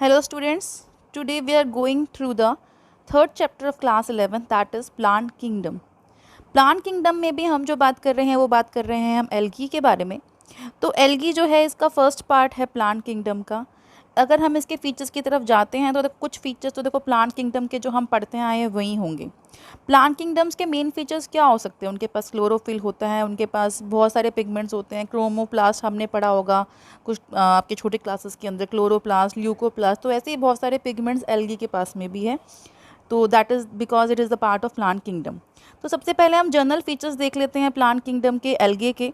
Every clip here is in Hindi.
Hello students, today we are going through the third chapter of class 11 that is plant kingdom. Plant kingdom में भी हम जो बात कर रहे हैं वो बात कर रहे हैं हम एल्गी के बारे में। तो एल्गी जो है इसका फर्स्ट पार्ट है प्लांट किंगडम का। अगर हम इसके फीचर्स की तरफ जाते हैं तो कुछ फीचर्स तो देखो प्लांट किंगडम के जो हम पढ़ते आए हैं वही होंगे। प्लांट किंगडम्स के मेन फीचर्स क्या हो सकते हैं? उनके पास क्लोरोफिल होता है, उनके पास बहुत सारे पिगमेंट्स होते हैं, क्रोमोप्लास्ट हमने पढ़ा होगा कुछ आपके छोटे क्लासेस के अंदर, क्लोरोप्लास्ट, ल्यूकोप्लास्ट, तो ऐसे ही बहुत सारे पिगमेंट्स एल्गी के पास में भी है। तो that is because it is the part of plant kingdom. तो सबसे पहले हम जनरल फीचर्स देख लेते हैं प्लांट किंगडम के एल्गे के।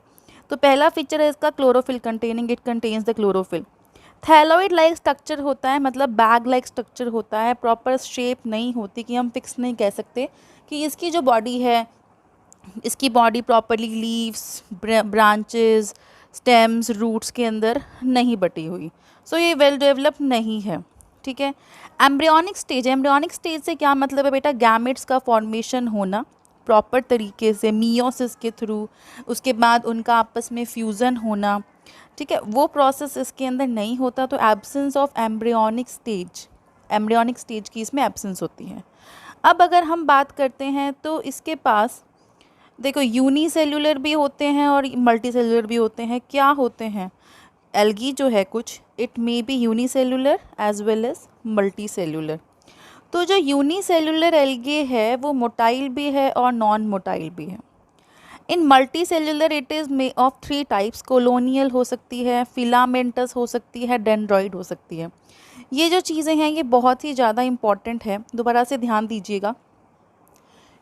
तो पहला फीचर है इसका chlorophyll containing, it contains the chlorophyll. Thalloid like structure होता है, मतलब बैग लाइक स्ट्रक्चर होता है, प्रॉपर शेप नहीं होती कि हम फिक्स नहीं कह सकते कि इसकी जो बॉडी है, इसकी body properly leaves, branches, stems, roots के अंदर नहीं बटी हुई। सो ये वेल डेवलप नहीं है, ठीक है। एम्ब्रियोनिक स्टेज, एम्ब्रियोनिक स्टेज से क्या मतलब है बेटा? गैमेट्स का फॉर्मेशन होना प्रॉपर तरीके से मियोसिस के थ्रू, उसके बाद उनका आपस में फ्यूज़न होना, ठीक है, वो प्रोसेस इसके अंदर नहीं होता। तो absence of embryonic stage, embryonic stage की इसमें एब्सेंस होती है। अब अगर हम बात करते हैं तो इसके पास देखो यूनिसेल्युलर भी होते हैं और मल्टी सेल्युलर भी होते हैं। क्या होते हैं? एल्गी जो है कुछ, it may be unicellular as well as multi cellular. तो जो यूनिसेल्युलर एल्गे है वो मोटाइल भी है और नॉन मोटाइल भी है। In multicellular it is may of 3 types, colonial हो सकती है, फिलामेंटस हो सकती है, डेंड्रॉइड हो सकती है। ये जो चीज़ें हैं ये बहुत ही ज़्यादा इम्पॉर्टेंट है, दोबारा से ध्यान दीजिएगा।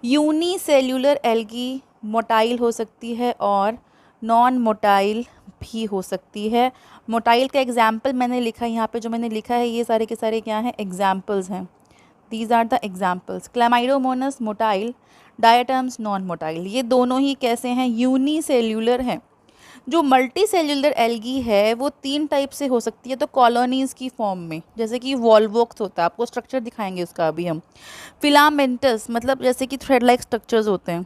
यूनिसेल्युलर एल्गी मोटाइल हो सकती है और नॉन मोटाइल भी हो सकती है। मोटाइल का एग्जाम्पल मैंने लिखा है यहाँ पे, जो मैंने लिखा है ये सारे के सारे क्या हैं? एग्जाम्पल्स हैं। These are the examples. Chlamydomonas motile, diatoms non motile. ये दोनों ही कैसे हैं? यूनिसेल्युलर हैं। जो मल्टी सेल्युलर एल्गी है वो 3 टाइप से हो सकती है, तो कॉलोनीज़ की फॉर्म में, जैसे कि वॉल्वोक्स होता है, आपको स्ट्रक्चर दिखाएंगे उसका अभी हम। फिलामेंटस मतलब जैसे कि थ्रेड लाइक स्ट्रक्चर्स होते हैं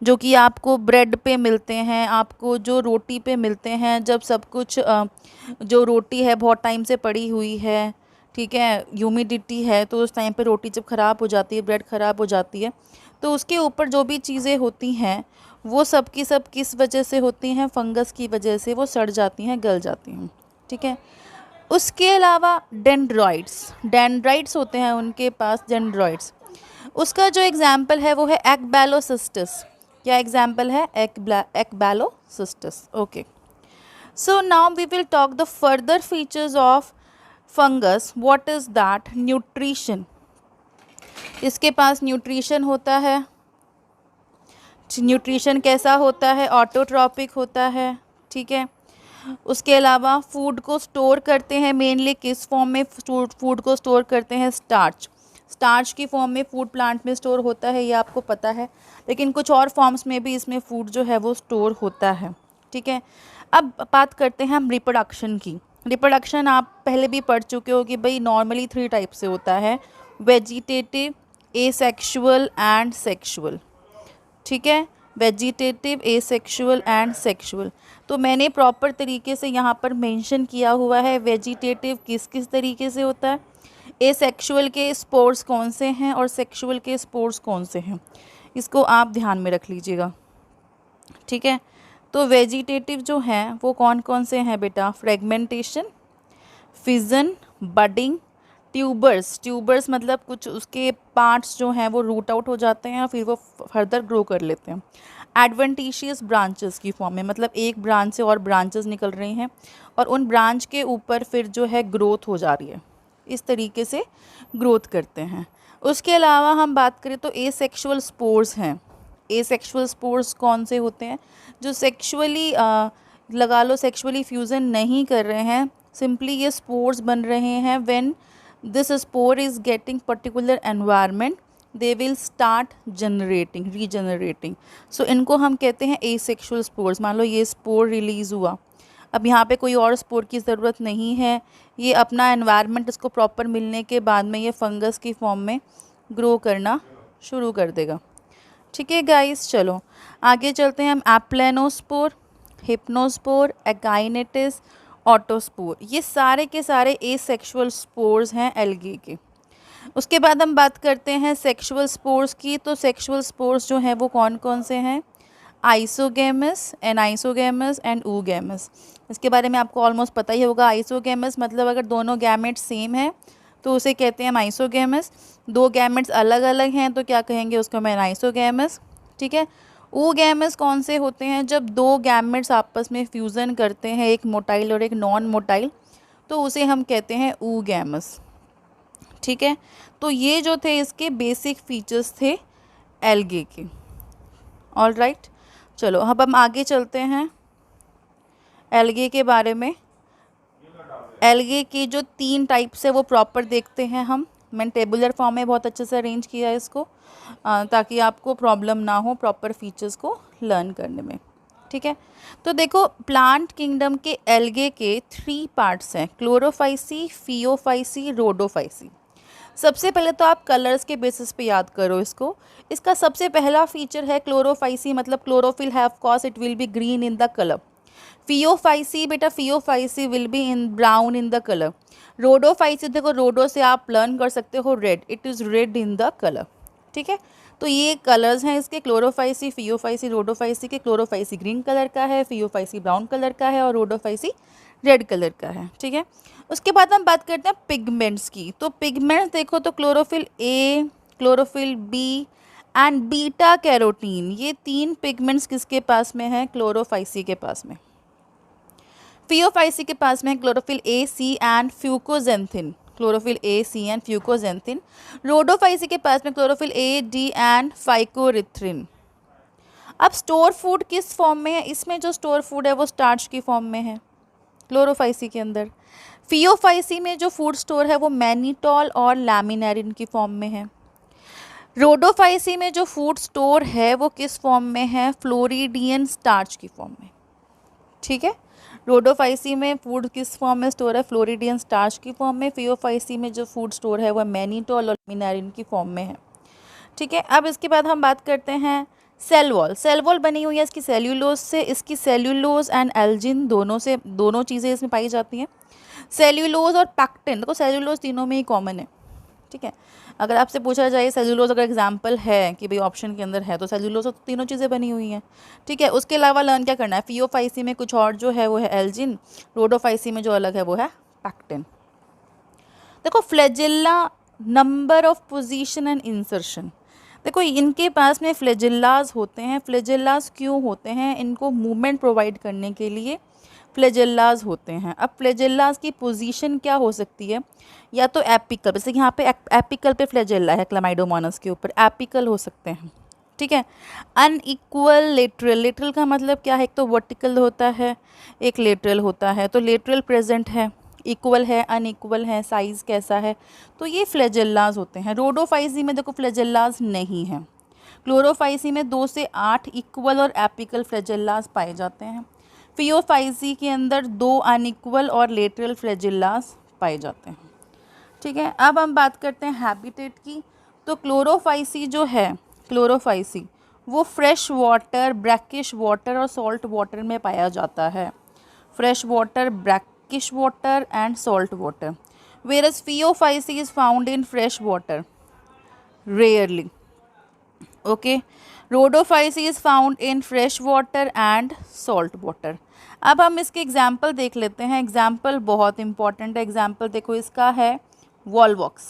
जो कि आपको ब्रेड पे मिलते हैं, आपको जो रोटी पे मिलते हैं, जब सब कुछ जो रोटी है बहुत टाइम से पड़ी हुई है, ठीक है, ह्यूमिडिटी है, तो उस टाइम पे रोटी जब ख़राब हो जाती है, ब्रेड ख़राब हो जाती है, तो उसके ऊपर जो भी चीज़ें होती हैं वो सब की सब किस वजह से होती हैं? फंगस की वजह से वो सड़ जाती हैं, गल जाती हैं, ठीक है। उसके अलावा डेंड्रॉइड्स, डेंड्राइड्स होते हैं उनके पास, डेंड्रॉइड्स। उसका जो एग्जाम्पल है वो है एक्बैलोसिस्टस। क्या एग्जाम्पल है? एक्बैलोसिस्टस। Okay, so now we will talk the further features of fungus. What is that? Nutrition. इसके पास न्यूट्रिशन होता है। न्यूट्रिशन कैसा होता है? ऑटोट्रॉपिक होता है, ठीक है। उसके अलावा फूड को स्टोर करते हैं, मेनली किस फॉर्म में फूड को स्टोर करते हैं? स्टार्च, स्टार्च की फॉर्म में फूड प्लांट में स्टोर होता है, ये आपको पता है, लेकिन कुछ और फॉर्म्स में भी इसमें फूड जो है वो स्टोर होता है, ठीक है। अब बात करते हैं हम रिप्रोडक्शन की। रिप्रोडक्शन आप पहले भी पढ़ चुके हो कि भाई नॉर्मली 3 टाइप से होता है, वेजिटेटिव, एसेक्सुअल एंड सेक्सुअल, ठीक है। Vegetative, asexual and sexual. तो मैंने प्रॉपर तरीके से यहाँ पर मेंशन किया हुआ है वेजिटेटिव किस किस तरीके से होता है, एसेक्सुअल के स्पोर्स कौन से हैं और सेक्सुअल के स्पोर्स कौन से हैं, इसको आप ध्यान में रख लीजिएगा, ठीक है। तो वेजिटेटिव जो हैं वो कौन कौन से हैं बेटा? Fragmentation, fission, budding, tubers. Tubers मतलब कुछ उसके पार्ट्स जो हैं वो रूट आउट हो जाते हैं और फिर वो फर्दर ग्रो कर लेते हैं। एडवेंटिशियस ब्रांचेस की फॉर्म में, मतलब एक ब्रांच से और ब्रांचेस निकल रही हैं और उन ब्रांच के ऊपर फिर जो है ग्रोथ हो जा रही है, इस तरीके से ग्रोथ करते हैं। उसके अलावा हम बात करें तो एसेक्सुअल स्पोर्स हैं। एसेक्सुअल स्पोर्स कौन से होते हैं? जो सेक्सुअली लगा लो सेक्सुअली फ्यूज़न नहीं कर रहे हैं, सिंपली ये स्पोर्स बन रहे हैं। When this spore is getting particular environment they will start generating, regenerating. So इनको हम कहते हैं एसेक्सुअल स्पोर्स। मान लो ये स्पोर रिलीज़ हुआ, अब यहाँ पे कोई और स्पोर की ज़रूरत नहीं है, ये अपना एनवायरनमेंट इसको प्रॉपर मिलने के बाद में ये फंगस की फॉर्म में ग्रो करना शुरू कर देगा, ठीक है गाइस। चलो आगे चलते हैं हम। एप्लेनोस्पोर, हिप्नोस्पोर, एकाइनेटिस, ऑटोस्पोर, ये सारे के सारे एसेक्सुअल स्पोर्स हैं एल्गी के। उसके बाद हम बात करते हैं सेक्सुअल स्पोर्स की। तो सेक्सुअल स्पोर्स जो हैं वो कौन कौन से हैं? Isogamous, anisogamous and oogamous। इसके बारे में आपको ऑलमोस्ट पता ही होगा। आइसोगेमस मतलब अगर दोनों गैमेट्स सेम है तो उसे कहते हैं हम आइसोगेमस। दो गैमेट्स अलग अलग हैं तो क्या कहेंगे उसको? हम एनाइसोगेमस। ठीक है। oogamous कौन से होते हैं? जब दो गैमेट्स आपस में फ्यूज़न करते हैं, एक मोटाइल और एक नॉन मोटाइल, तो उसे हम कहते हैं oogamous। ठीक है। तो ये जो थे इसके बेसिक फीचर्स थे एल्गे के। ऑल राइट, चलो अब हम आगे चलते हैं एल्गे के बारे में। एल्गे की जो 3 टाइप्स है वो प्रॉपर देखते हैं हम। मैंने टेबुलर फॉर्म में बहुत अच्छे से अरेंज किया है इसको, ताकि आपको प्रॉब्लम ना हो प्रॉपर फीचर्स को लर्न करने में। ठीक है। तो देखो, प्लांट किंगडम के एल्गे के 3 पार्ट्स हैं, क्लोरोफाइसी, फियोफाइसी, रोडोफाइसी। सबसे पहले तो आप कलर्स के बेसिस पे याद करो इसको। इसका सबसे पहला फीचर है क्लोरोफाइसी, मतलब chlorophyll have cause it will be green in the colour. Phaeophyceae, बेटा Phaeophyceae will be in brown in the colour. Rhodophyceae, देखो रोडो से आप लर्न कर सकते हो red, it is red in the colour. ठीक है। तो ये कलर्स हैं इसके, क्लोरोफाइसी, फियोफाइसी, रोडोफाइसी के। क्लोरोफाइसी ग्रीन कलर का है, फियोफाइसी ब्राउन कलर का है और रोडोफाइसी रेड कलर का है। ठीक है। उसके बाद हम बात करते हैं पिगमेंट्स की। तो पिगमेंट्स देखो तो chlorophyll A, chlorophyll B and beta carotene, ये 3 पिगमेंट्स किसके पास में है? क्लोरोफाइसी के पास में। फियोफाइसी के पास में है chlorophyll A, C and fucoxanthin, chlorophyll A, C and fucoxanthin. Rhodophyceae के पास में chlorophyll A, D and phycoerythrin. अब स्टोर फूड किस फॉर्म में है? इसमें जो स्टोर फूड है वो स्टार्च की फॉर्म में है क्लोरोफाइसी के अंदर। फियोफाइसी में जो फूड स्टोर है वो मैनिटॉल और लैमिनारिन की फॉर्म में है। रोडोफाइसी में जो फूड स्टोर है वो किस फॉर्म में है? फ्लोरिडियन स्टार्च की फॉर्म में। ठीक है। रोडोफाइसी में फूड किस फॉर्म में स्टोर है? फ्लोरिडियन स्टार्च की फॉर्म में। फियोफाइसी में जो फूड स्टोर है वह मैनिटॉल और लैमिनारिन की फॉर्म में है। ठीक है। अब इसके बाद हम बात करते हैं सेल वॉल। सेल वॉल बनी हुई है इसकी सेल्यूलोज से। इसकी सेल्यूलोज एंड एल्जिन दोनों चीज़ें इसमें पाई जाती हैं। सेल्यूलोज और पैक्टिन, देखो सेल्यूलोज तीनों में ही कॉमन है। ठीक है। अगर आपसे पूछा जाए सेल्यूलोज अगर एग्जांपल है कि भाई ऑप्शन के अंदर है, तो सेल्यूलोज तो तीनों चीज़ें बनी हुई हैं। ठीक है। उसके अलावा लर्न क्या करना है? फियोफाइसी में कुछ और जो है वो है एल्जिन, रोडोफाइसी में जो अलग है वो है पैक्टिन। देखो flagella, number of position and insertion. देखो इनके पास में फ्लैजिल्लाज होते हैं। फ्लैजिल्लाज क्यों होते हैं? इनको मूवमेंट प्रोवाइड करने के लिए फ्लैजिल्लाज होते हैं। अब फ्लैजिल्लाज की पोजीशन क्या हो सकती है? या तो एपिकल, जैसे यहाँ पे एपिकल पे फ्लैजिल्ला है क्लामाइडोमोनास के ऊपर, एपिकल हो सकते हैं। ठीक है। अनइक्वल लेटरल, लेटरल का मतलब क्या है? एक तो वर्टिकल होता है, एक लेटरल होता है। तो लेटरल प्रेजेंट है, इक्वल है, अनइक्वल है, साइज़ कैसा है, तो ये फ्लैजिल्लाज होते हैं। रोडोफाइसी में देखो फ्लैजिल्लाज नहीं है। क्लोरोफाइसी में 2 से 8 इक्वल और एपिकल फ्लैजिल्लाज पाए जाते हैं। फियोफाइसी के अंदर 2 अनइक्वल और लेटरल फ्लैजिल्लाज पाए जाते हैं। ठीक है। अब हम बात करते हैं हैबिटेट की। तो क्लोरोफाइसी जो है, क्लोरोफाइसी वो फ्रेश वाटर, ब्रैकिश वाटर और सॉल्ट वाटर में पाया जाता है। Fresh water, brackish water and salt water, whereas Phaeophyce is found in fresh water rarely. Okay. Rhodophyce is found in fresh water and salt water. अब हम इसके एग्जाम्पल देख लेते हैं। एग्जाम्पल बहुत इंपॉर्टेंट है। एग्जाम्पल देखो इसका है वॉलवॉक्स।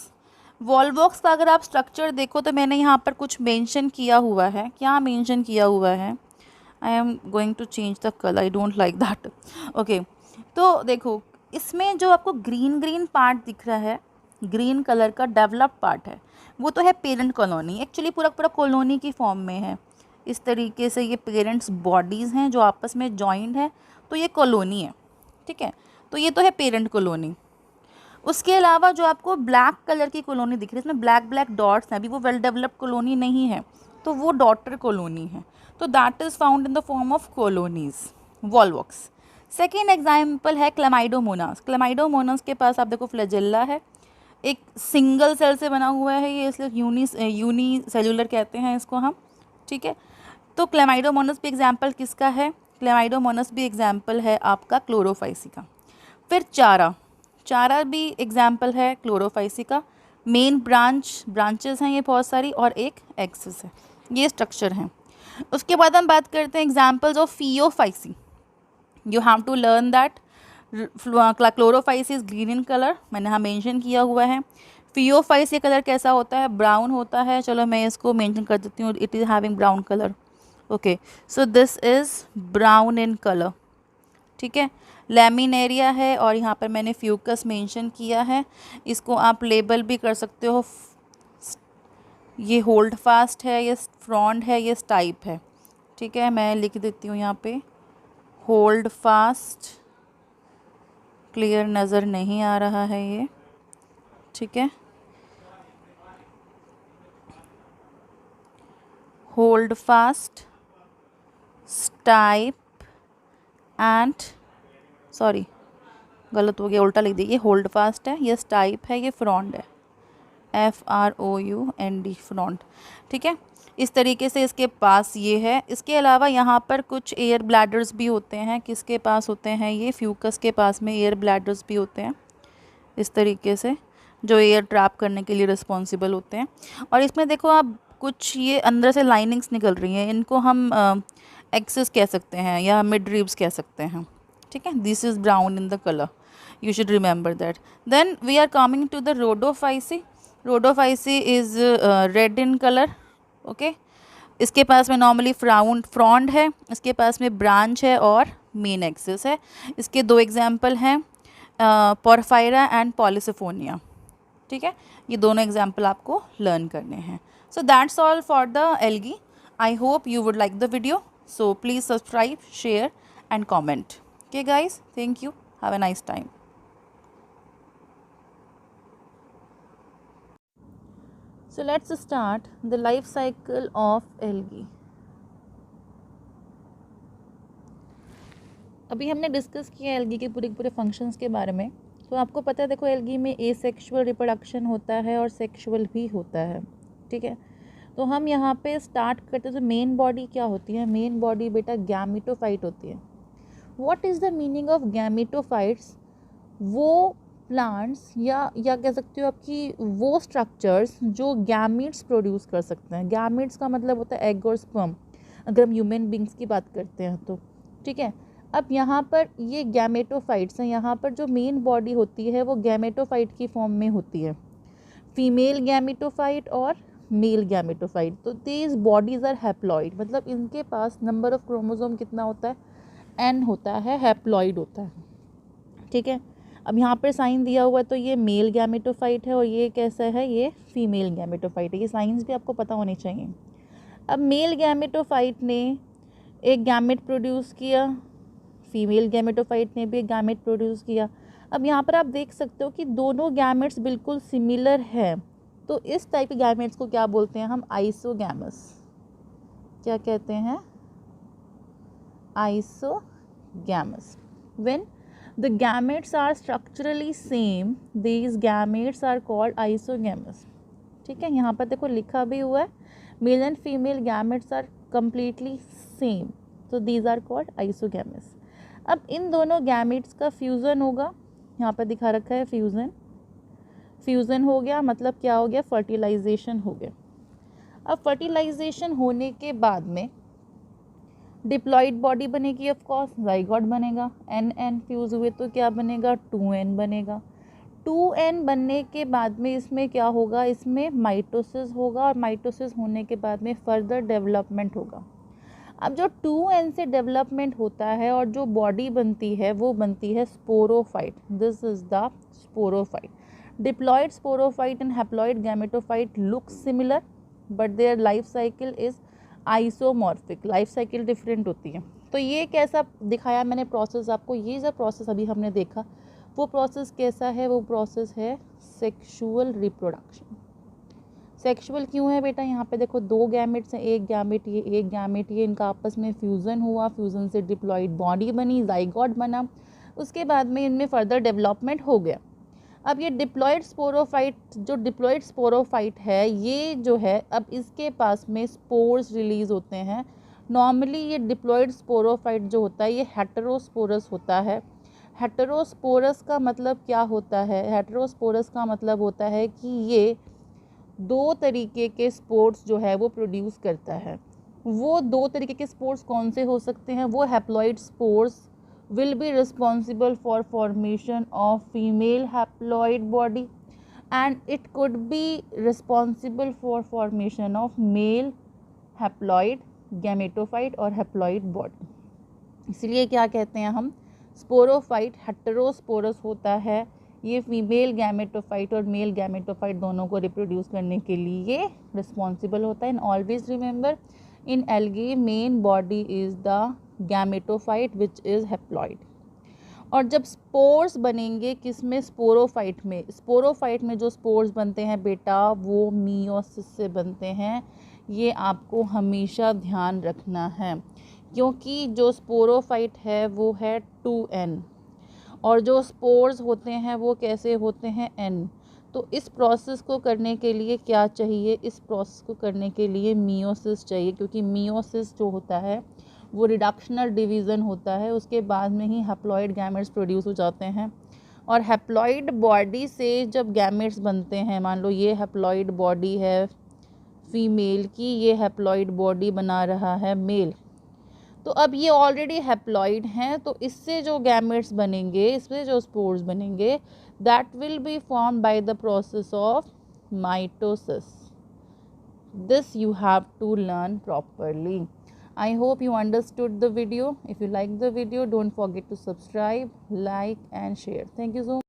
वॉलवॉक्स का अगर आप स्ट्रक्चर देखो तो मैंने यहाँ पर कुछ मेंशन किया हुआ है। क्या मेंशन किया हुआ है? I am going to change the colour, I don't like that. Okay. तो देखो इसमें जो आपको ग्रीन ग्रीन पार्ट दिख रहा है, ग्रीन कलर का डेवलप्ड पार्ट है, वो तो है पेरेंट कॉलोनी। एक्चुअली पूरा पूरा कॉलोनी की फॉर्म में है। इस तरीके से ये पेरेंट्स बॉडीज़ हैं जो आपस में जॉइंट है, तो ये कॉलोनी है। ठीक है। तो ये तो है पेरेंट कॉलोनी। उसके अलावा जो आपको ब्लैक कलर की कॉलोनी दिख रही है, इसमें ब्लैक ब्लैक डॉट्स हैं, अभी वो वेल डेवलप्ड कॉलोनी नहीं है, तो वो डॉटर कॉलोनी है। तो that is found in the form of colonies, Volvox. Second example है क्लामाइडोमोनास। क्लामाइडोमोनास के पास आप देखो फ्लैजिल्ला है, एक सिंगल सेल से बना हुआ है ये, इसलिए यूनी सेलुलर कहते हैं इसको हम। ठीक है। तो क्लामाइडोमोनास भी एग्जाम्पल किसका है? क्लामाइडोमोनास भी एग्जाम्पल है आपका क्लोरोफाइसी का। फिर चारा, चारा भी एग्जाम्पल है क्लोरोफाइसी का। मेन ब्रांचेस हैं ये बहुत सारी, और एक एक्सिस है, ये स्ट्रक्चर हैं। उसके बाद हम बात करते हैं examples of Phaeophyceae. You have to learn that Chlorophyceae is green in colour, मैंने यहाँ मेंशन किया हुआ है। फियोफाइसी कलर कैसा होता है, ब्राउन होता है। चलो मैं इसको मेंशन कर देती हूँ, it is having brown colour. Okay, so this is brown in colour, ठीक है। लैमिनेरिया है, और यहाँ पर मैंने फ्यूकस मेंशन किया है। इसको आप लेबल भी कर सकते हो, ये होल्ड फास्ट है, ये फ्रॉन्ड है, ये स्टाइप है, ठीक है। मैं लिख देती हूँ यहाँ पे होल्ड फास्ट, क्लियर नज़र नहीं आ रहा है ये, ठीक है। Hold fast, stipe and, sorry गलत हो गया, उल्टा लिख दिया। ये होल्ड फास्ट है, ये स्टाइप है, ये फ्रॉन्ड है, FROUND, फ्रॉन्ड, ठीक है। इस तरीके से इसके पास ये है। इसके अलावा यहाँ पर कुछ एयर ब्लैडर्स भी होते हैं। किसके पास होते हैं ये, फ्यूकस के पास में एयर ब्लैडर्स भी होते हैं इस तरीके से, जो एयर ट्रैप करने के लिए रिस्पॉन्सिबल होते हैं। और इसमें देखो आप, कुछ ये अंदर से लाइनिंग्स निकल रही हैं, इनको हम एक्सिस कह सकते हैं या मिड रिब्स कह सकते हैं, ठीक है। This is brown in the colour, you should remember that. Then we are coming to the Rhodophyceae. Rhodophyceae is red in colour, okay. इसके पास में नॉर्मली फ्रॉन्ड है, इसके पास में ब्रांच है और मेन एक्सिस है। इसके दो एग्जाम्पल हैं, पोरफायरा एंड पॉलिसिफोनिया, ठीक है। ये दोनों एग्जाम्पल आपको लर्न करने हैं। So that's all for the algae. I hope you would like the video. So please subscribe, share and comment. Okay guys, thank you. Have a nice time. So let's start the life cycle of algae. अभी हमने डिस्कस किया एल्गी के पूरे फंक्शंस के बारे में। तो आपको पता है, देखो एल्गी में एसेक्सुअल रिप्रोडक्शन होता है और सेक्सुअल भी होता है, ठीक है। तो हम यहाँ पे स्टार्ट करते हैं। तो मेन बॉडी क्या होती है, मेन बॉडी बेटा गैमेटोफाइट होती है। What is the meaning of gametophytes? वो प्लांट्स या कह सकते हो आपकी वो स्ट्रक्चर्स जो गैमीट्स प्रोड्यूस कर सकते हैं। गैमीट्स का मतलब होता है एग और स्पर्म, अगर हम ह्यूमन बींग्स की बात करते हैं तो, ठीक है। अब यहाँ पर ये गैमेटोफाइट्स हैं। यहाँ पर जो मेन बॉडी होती है वो गैमेटोफाइट की फॉर्म में होती है, फीमेल गैमेटोफाइट और मेल गैमेटोफाइट। तो दीज बॉडीज़ आर हैप्लॉइड, मतलब इनके पास नंबर ऑफ क्रोमोसोम कितना होता है, N होता है, हैप्लॉइड होता है, ठीक है। अब यहाँ पर साइन दिया हुआ है, तो ये मेल गैमेटोफाइट है और ये कैसा है, ये फीमेल गैमेटोफाइट है। ये साइंस भी आपको पता होनी चाहिए। अब मेल गैमेटोफाइट ने एक गैमेट प्रोड्यूस किया, फीमेल गैमेटोफाइट ने भी एक गैमेट प्रोड्यूस किया। अब यहाँ पर आप देख सकते हो कि दोनों गैमेट्स बिल्कुल सिमिलर हैं। तो इस टाइप के गैमेट्स को क्या बोलते हैं हम, आइसोगैमस। क्या कहते हैं, isogamous. When the gametes are structurally same, these gametes are called isogamous, ठीक है। यहाँ पर देखो लिखा भी हुआ है, male and female gametes are completely same, तो दीज आर कॉल्ड आइसोगैमस। अब इन दोनों गैमेट्स का फ्यूज़न होगा, यहाँ पर दिखा रखा है फ्यूज़न हो गया, मतलब क्या हो गया, फर्टिलाइजेशन हो गया। अब फर्टिलाइजेशन होने के बाद में डिप्लॉइड बॉडी बनेगी, ऑफ कोर्स जाइगोट बनेगा। N फ्यूज़ हुए तो क्या बनेगा, 2N बनेगा। 2N बनने के बाद में इसमें क्या होगा, इसमें माइटोसिस होगा, और माइटोसिस होने के बाद में फर्दर डेवलपमेंट होगा। अब जो 2N से डेवलपमेंट होता है और जो बॉडी बनती है वो बनती है sporophyte. This is the sporophyte. Diploid sporophyte and haploid gametophyte look similar, but their life cycle is isomorphic, life cycle different होती है। तो ये कैसा दिखाया मैंने प्रोसेस आपको, ये जो प्रोसेस अभी हमने देखा वो प्रोसेस कैसा है, वो प्रोसेस है सेक्सुअल रिप्रोडक्शन। सेक्सुअल क्यों है बेटा, यहाँ पे देखो दो गैमेट्स हैं, एक गैमेट ये, इनका आपस में फ्यूज़न हुआ, फ्यूज़न से डिप्लॉइड बॉडी बनी, जाइगोट बना, उसके बाद में इनमें फर्दर डेवलपमेंट हो गया। अब ये डिप्लॉइड स्पोरोफाइट है, ये जो है अब इसके पास में स्पोर्स रिलीज़ होते हैं। नॉर्मली ये डिप्लॉइड स्पोरोफाइट जो होता है ये हेटेरोस्पोरस होता है, हेटेरोस्पोरस का मतलब क्या होता है? हेटेरोस्पोरस का मतलब होता है कि ये 2 तरीके के स्पोर्स जो है वो प्रोड्यूस करता है। वो 2 तरीके के स्पोर्स कौन से हो सकते हैं? वो haploid spores will be responsible for formation of female haploid body and it could be responsible for formation of male haploid gametophyte और हैप्लॉइड बॉडी। इसलिए क्या कहते हैं हम? स्पोरोफाइट हेटेरोस्पोरस होता है, ये फीमेल गैमेटोफाइट और मेल गैमेटोफाइट दोनों को रिप्रोड्यूस करने के लिए रिस्पॉन्सिबल होता है। And always remember, in algae main body is the gametophyte which is haploid. और जब स्पोर्स बनेंगे किस में? स्पोरोफाइट में। स्पोरोफाइट में जो स्पोर्स बनते हैं बेटा वो मियोसिस से बनते हैं। ये आपको हमेशा ध्यान रखना है, क्योंकि जो स्पोरोफाइट है वो है 2n और जो स्पोर्स होते हैं वो कैसे होते हैं? n। तो इस प्रोसेस को करने के लिए क्या चाहिए? इस प्रोसेस को करने के लिए मियोसिस चाहिए, क्योंकि मियोसिस जो होता है वो रिडक्शनल डिवीज़न होता है, उसके बाद में ही हैप्लॉइड गैमेट्स प्रोड्यूस हो जाते हैं। और हैप्लॉइड बॉडी से जब गैमेट्स बनते हैं, मान लो ये हैप्लॉइड बॉडी है फीमेल की, ये हैप्लॉइड बॉडी बना रहा है मेल, तो अब ये ऑलरेडी हैप्लॉइड हैं, तो इससे जो गैमेट्स बनेंगे, इससे जो स्पोर्स बनेंगे, that will be form by the process of mitosis. This you have to learn properly. I hope you understood the video. If you like the video, don't forget to subscribe, like and share. Thank you so much.